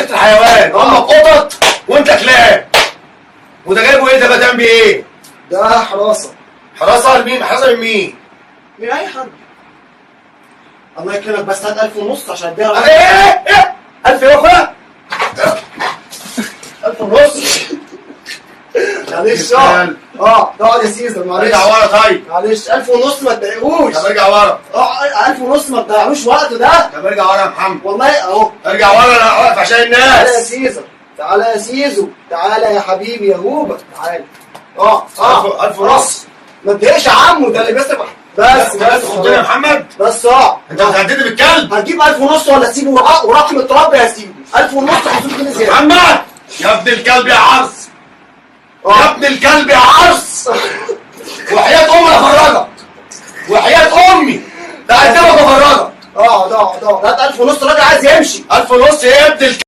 حديقه الحيوان، امك قطط وانت كلاب. وده جايبه ايه ده بقى تعمل بيه ايه؟ ده حراسه. حراسه لمين؟ حراسه من مين؟ من اي حد. الله يكرمك بس هات 1000 ونص عشان اديها. ايه 1000 يا اخويا؟ 1000 ونص؟ معلش اقعد يا سيزر معلش. ارجع ورا طيب. معلش 1000 ونص ما تضايقوش. طب ارجع ورا. 1000 ونص ما تضيعوش وقته ده. طب ارجع ورا يا محمد. والله اهو. ارجع ورا انا واقف عشان تعالى يا الناس. سيزر، تعالى يا سيزو، تعالى يا حبيبي يا هوبا، تعالى. 1000 ونص. ما تضايقش يا عمو، ده اللي بيصرف. بس خدني يا محمد. بس انت بتهددني بالكلب. هتجيب 1000 ونص ولا تسيبه ورحمة ربي يا سيدي. 1000 ونص 500 جنيه زيادة. محمد يا ابن الكلب يا عرس. يا ابن الكلب يا عرس. وحياة امي افرجك. وحياة امي ده هقدمك افرجك. اقعد هات 1000 ونص، الراجل عايز يمشي. 1000 ونص ايه يا ابن الكلب؟